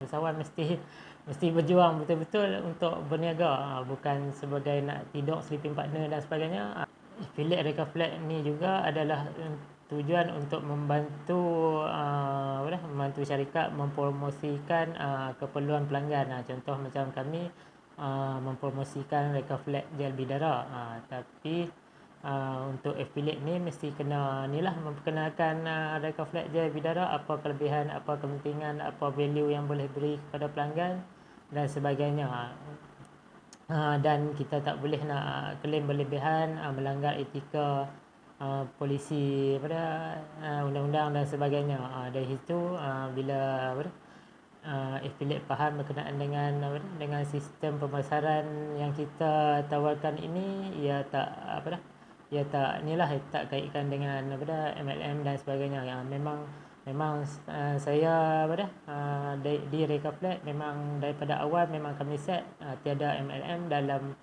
Usahawan mesti berjuang betul-betul untuk berniaga, bukan sebagai nak tidur sleeping partner dan sebagainya. Affiliate Reka Flat ni juga adalah tujuan untuk membantu membantu syarikat mempromosikan keperluan pelanggan. Contoh macam kami mempromosikan Reka Flat Gel Bidara, tapi untuk affiliate ni mesti kena ni lah, memperkenalkan Reka Flat Gel Bidara, apa kelebihan, apa kepentingan, apa value yang boleh beri kepada pelanggan dan sebagainya. Dan kita tak boleh nak klaim berlebihan, melanggar etika polisi undang-undang dan sebagainya. Dari situ bila affiliate faham berkenaan dengan sistem pemasaran yang kita tawarkan ini, ia tak kaitkan dengan MLM dan sebagainya. Memang saya di Reka Flat memang daripada awal memang kami set tiada MLM dalam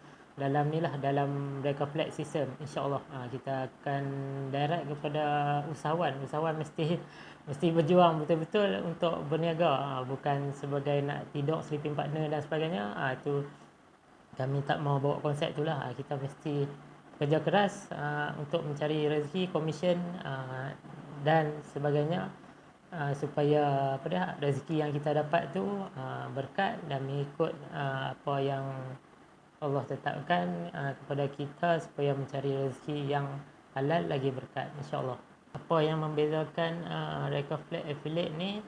Reka Flat system. InsyaAllah kita akan direct kepada usahawan mesti berjuang betul-betul untuk berniaga, bukan sebagai nak tidur sleeping partner dan sebagainya. Itu kami tak mau bawa konsep tu lah. Kita mesti kerja keras untuk mencari rezeki, komisen dan sebagainya, supaya rezeki yang kita dapat tu berkat dan mengikut apa yang Allah tetapkan kepada kita, supaya mencari rezeki yang halal lagi berkat, insyaAllah. Apa yang membezakan Reka Flat Affiliate ni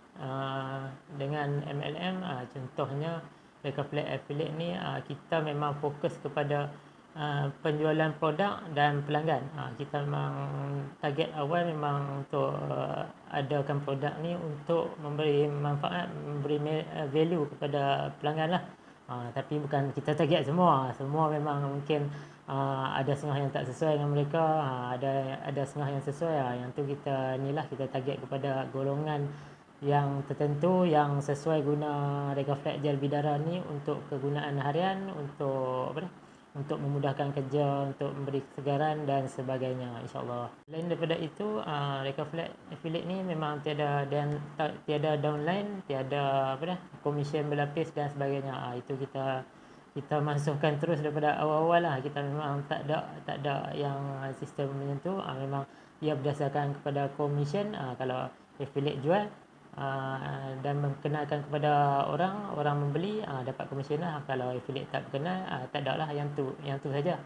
dengan MLM? Contohnya Reka Flat Affiliate ni kita memang fokus kepada penjualan produk dan pelanggan. Kita memang target awal memang untuk adakan produk ni untuk memberi manfaat, memberi value kepada pelanggan lah. Tapi bukan kita target semua memang mungkin ada setengah yang tak sesuai dengan mereka, ada setengah yang sesuai. Yang tu kita target kepada golongan yang tertentu yang sesuai guna Reka Flat Gel Bidara ni untuk kegunaan harian, untuk memudahkan kerja, untuk memberi kesegaran dan sebagainya, insyaAllah. Selain daripada itu, Reka Flat Affiliate ni memang tiada downline, tiada komisen berlapis dan sebagainya. Itu kita masukkan terus daripada awal-awal lah. Kita memang tak ada yang sistem macam tu. Memang ia berdasarkan kepada komisen. Kalau affiliate jual dan memperkenalkan kepada orang membeli, dapat komisen lah. Kalau affiliate tak berkenal, tak ada lah, yang tu saja.